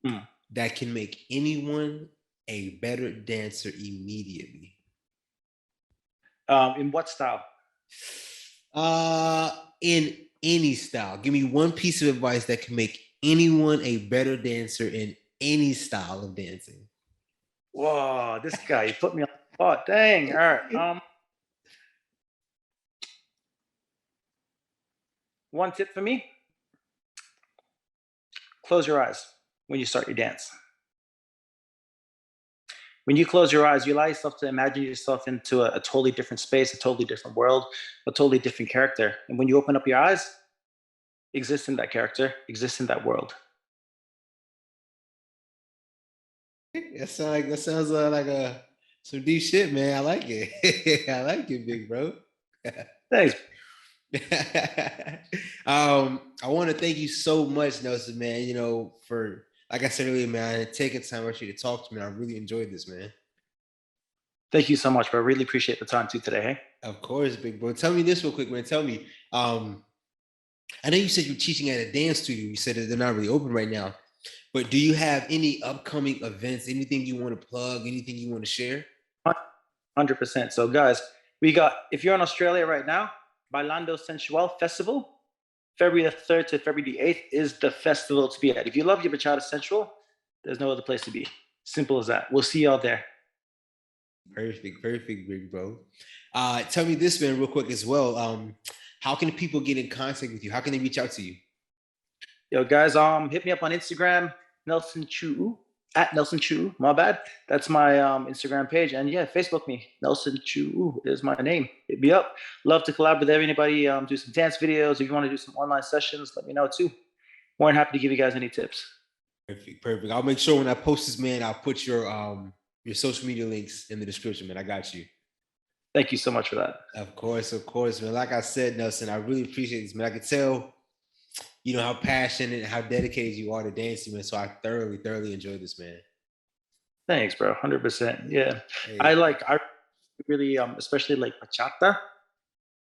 Mm. that can make anyone a better dancer immediately? In what style? In any style. Give me one piece of advice that can make anyone a better dancer in any style of dancing. Whoa, this guy, you put me on the spot. Dang. All right. One tip for me: close your eyes when you start your dance. When you close your eyes, you allow yourself to imagine yourself into a totally different space, a totally different world, a totally different character. And when you open up your eyes, exist in that character, exist in that world. That sounds like a some deep shit, man. I like it. I like it, big bro. Thanks. I want to thank you so much, Nelson, man. For like I said earlier, man, taking time actually to talk to me. I really enjoyed this, man. Thank you so much, bro. I really appreciate the time too today. Hey, Of course, big bro. Tell me this real quick, man. Tell me, I know you said you're teaching at a dance studio. You said that they're not really open right now, but do you have any upcoming events? Anything you want to plug? Anything you want to share? 100%. So, guys, we got, if you're in Australia right now, Bailando Sensual Festival, February the 3rd to February the 8th is the festival to be at. If you love your bachata sensual, there's no other place to be. Simple as that. We'll see y'all there. Perfect, perfect, big bro. Tell me this, man, real quick as well. How can people get in contact with you? How can they reach out to you? Yo, guys, hit me up on Instagram, Nelson Chou Ou, at Nelson Chou Ou, my bad. That's my Instagram page. And yeah, Facebook me, Nelson Chou Ou is my name. Hit me up. Love to collab with everybody, do some dance videos. If you want to do some online sessions, let me know too. More than happy to give you guys any tips. Perfect, perfect. I'll make sure when I post this, man, I'll put your social media links in the description, man. I got you. Thank you so much for that. Of course, man. Like I said, Nelson, I really appreciate this, man. I can tell, how passionate and how dedicated you are to dancing, man. So I thoroughly, thoroughly enjoyed this, man. Thanks, bro. 100%. Yeah. Hey, I really, especially like bachata.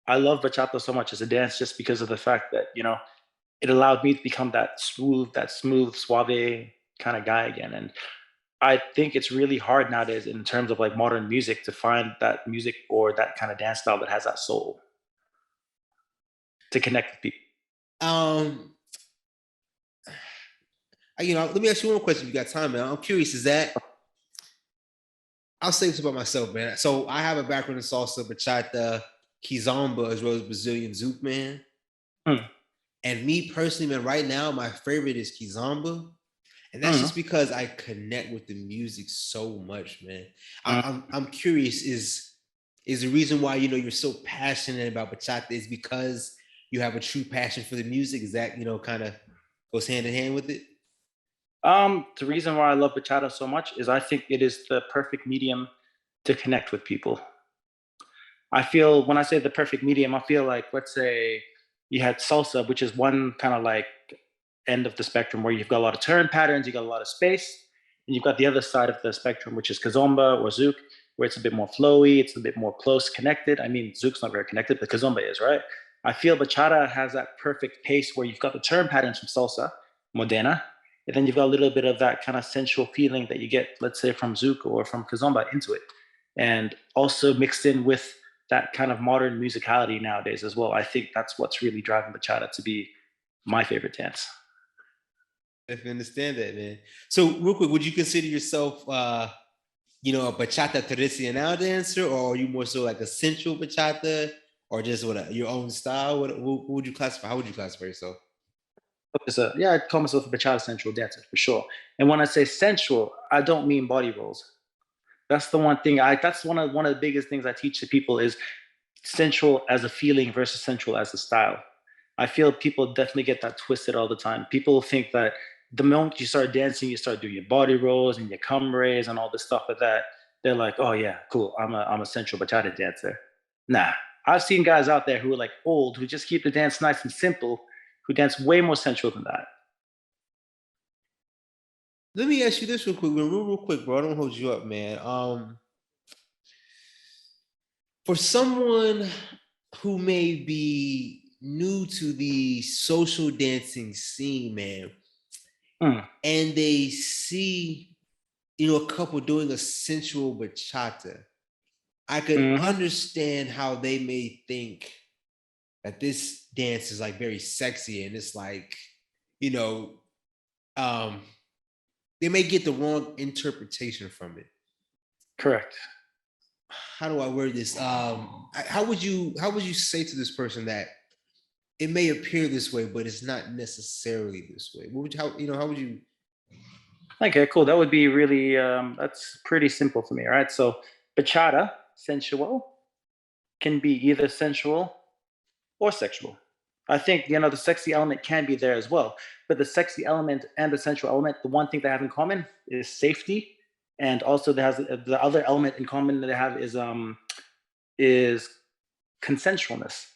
I love bachata so much as a dance just because of the fact that, it allowed me to become that smooth, suave kind of guy again. And I think it's really hard nowadays in terms of like modern music to find that music or that kind of dance style that has that soul to connect with people. um, Let me ask you one question if you got time, man. I'm curious, I'll say this about myself, man. So I have a background in salsa, bachata, kizomba, as well as Brazilian zouk, man. Hmm. And me personally, man, right now, my favorite is kizomba. And that's Hmm. just because I connect with the music so much, man. Hmm. I'm curious, is the reason why you're so passionate about bachata is because you have a true passion for the music? Is that kind of goes hand in hand with it? The reason why I love bachata so much is I think it is the perfect medium to connect with people. I feel when I say the perfect medium, I feel like, let's say you had salsa, which is one kind of like end of the spectrum where you've got a lot of turn patterns, you got a lot of space, and you've got the other side of the spectrum, which is kazomba or zouk, where it's a bit more flowy, it's a bit more close connected. I mean, zouk's not very connected, but kazomba is, right? I feel bachata has that perfect pace where you've got the turn patterns from salsa, modena, and then you've got a little bit of that kind of sensual feeling that you get, let's say, from zouk or from kazomba into it. And also mixed in with that kind of modern musicality nowadays as well. I think that's what's really driving bachata to be my favorite dance. If you understand that, man. So real quick, would you consider yourself a bachata tradicional dancer, or are you more so like a sensual bachata, or just your own style? What would you classify? How would you classify yourself? Yeah, I'd call myself a bachata sensual dancer for sure. And when I say sensual, I don't mean body rolls. That's the one thing that's one of the biggest things I teach to people is sensual as a feeling versus sensual as a style. I feel people definitely get that twisted all the time. People think that the moment you start dancing, you start doing your body rolls and your cum rays and all this stuff like that. They're like, oh yeah, cool. I'm a sensual bachata dancer. Nah, I've seen guys out there who are like old, who just keep the dance nice and simple, who dance way more sensual than that. Let me ask you this real quick, bro. I don't hold you up, man. For someone who may be new to the social dancing scene, man, Mm, and they see a couple doing a sensual bachata, I could hmm. understand how they may think that this dance is like very sexy and it's like, you know, um, they may get the wrong interpretation from it. Correct. How do I word this? How would you say to this person that it may appear this way, but it's not necessarily this way? What would you, how would you? Okay, cool. That would be really that's pretty simple for me. All right. So bachata, sensual, can be either sensual or sexual. I think the sexy element can be there as well, but the sexy element and the sensual element, the one thing they have in common is safety, and also there has the other element in common that they have is consensualness.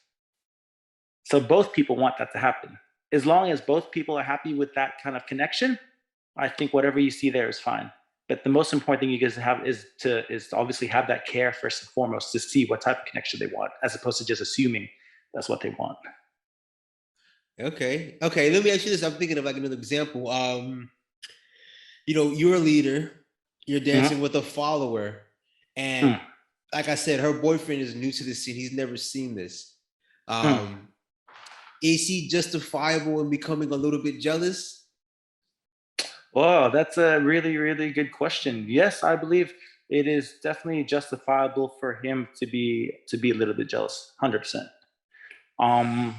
So both people want that to happen. As long as both people are happy with that kind of connection, I think whatever you see there is fine. But the most important thing you guys have is to obviously have that care first and foremost to see what type of connection they want, as opposed to just assuming that's what they want. Okay, okay. Let me ask you this. I'm thinking of like another example. You're a leader. You're Mhm. dancing with a follower, and Mm, like I said, her boyfriend is new to the scene. He's never seen this. mm. Um, is he justifiable in becoming a little bit jealous? Wow, that's a really, really good question. Yes, I believe it is definitely justifiable for him to be a little bit jealous, 100%. Um,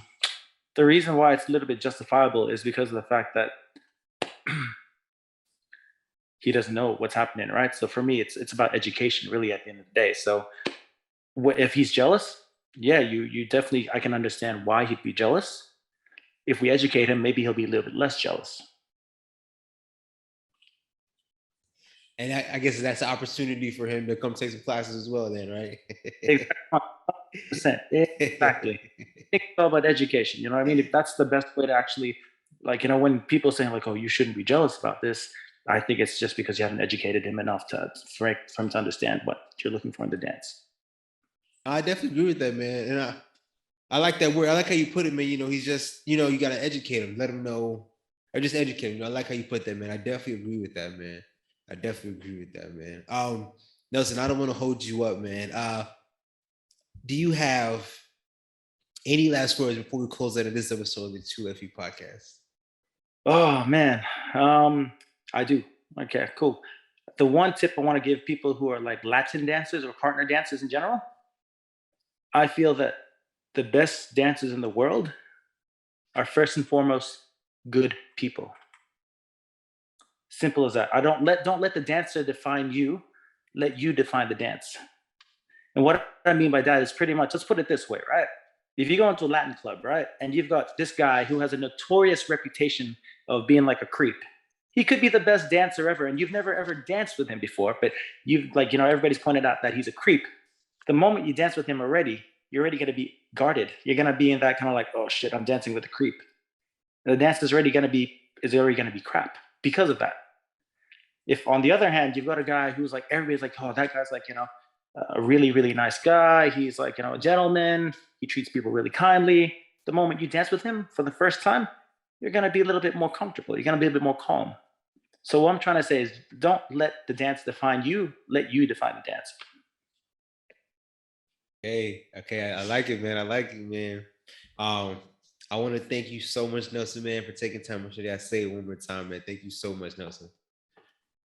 the reason why it's a little bit justifiable is because of the fact that he doesn't know what's happening, right? So for me, it's about education, really, at the end of the day. So if he's jealous, yeah, you definitely I can understand why he'd be jealous. If we educate him, maybe he'll be a little bit less jealous. And I guess that's an opportunity for him to come take some classes as well, then, right? Exactly, 100%. Exactly. Think about education. You know what I mean? If that's the best way to actually, like, when people saying like, "Oh, you shouldn't be jealous about this," I think it's just because you haven't educated him enough for him to understand what you're looking for in the dance. I definitely agree with that, man. And I like that word. I like how you put it, man. He's just, you got to educate him, let him know, or just educate him. I like how you put that, man. I definitely agree with that, man. I definitely agree with that, man. Nelson, I don't want to hold you up, man. Do you have any last words before we close out of this episode of the Two Lefty podcast? Oh man, I do. Okay, cool. The one tip I want to give people who are like Latin dancers or partner dancers in general, I feel that the best dancers in the world are first and foremost good people. Simple as that. I don't let the dancer define you. Let you define the dance. And what I mean by that is pretty much, let's put it this way, right? If you go into a Latin club, right, and you've got this guy who has a notorious reputation of being like a creep, he could be the best dancer ever, and you've never ever danced with him before, but you've like, everybody's pointed out that he's a creep. The moment you dance with him already, you're already going to be guarded. You're going to be in that kind of like, oh shit, I'm dancing with a creep. The dance is already going to be crap because of that. If on the other hand, you've got a guy who's like, everybody's like, oh, that guy's like, a really, really nice guy. He's like, a gentleman. He treats people really kindly. The moment you dance with him for the first time, you're going to be a little bit more comfortable. You're going to be a bit more calm. So what I'm trying to say is don't let the dance define you. Let you define the dance. Hey, okay, I like it, man. I like it, man. Um, I want to thank you so much, Nelson, man, for taking time. Should I say it one more time, man? Thank you so much, Nelson.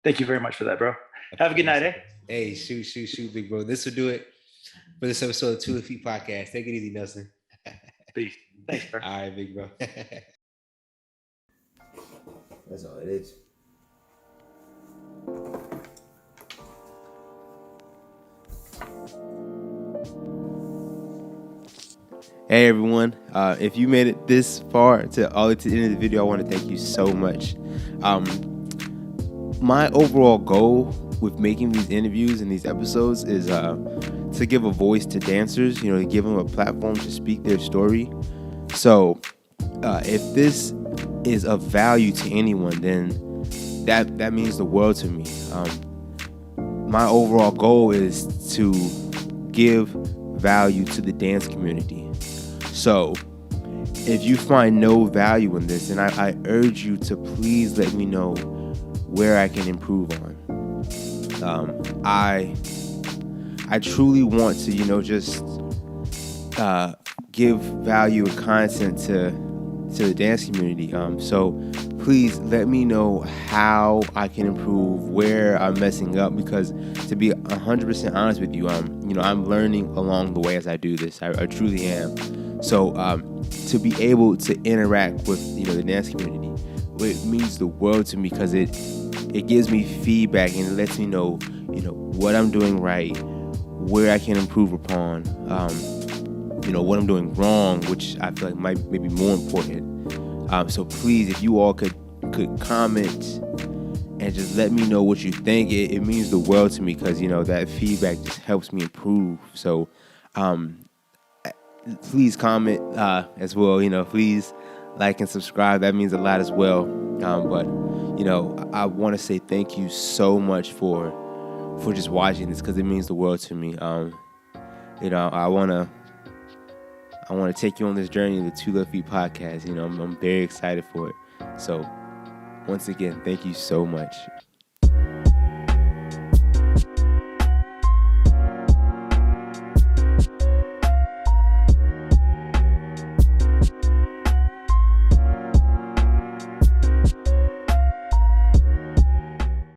Thank you very much for that, bro. Have a good night, eh? Hey, shoot, big bro. This will do it for this episode of 2 Feet Podcast. Take it easy, Nelson. Peace. Thanks, bro. All right, big bro. That's all it is. Hey everyone, if you made it this far all the way to the end of the video, I want to thank you so much. My overall goal with making these interviews and these episodes is to give a voice to dancers, to give them a platform to speak their story. So if this is of value to anyone, then that means the world to me. My overall goal is to give value to the dance community. So if you find no value in this, then I urge you to please let me know where I can improve on. I truly want to, just give value and content to the dance community. So please let me know how I can improve, where I'm messing up, because to be 100% honest with you, I'm learning along the way as I do this. I truly am. So to be able to interact with the dance community, it means the world to me, because it gives me feedback and it lets me know what I'm doing right, where I can improve upon, what I'm doing wrong, which I feel like might maybe more important. So please, if you all could comment and just let me know what you think, it means the world to me, because that feedback just helps me improve. So please comment as well. Please like and subscribe. That means a lot as well. But I want to say thank you so much for just watching this, because it means the world to me. I want to take you on this journey of the 2 Left Feet podcast. I'm very excited for it. So once again, thank you so much.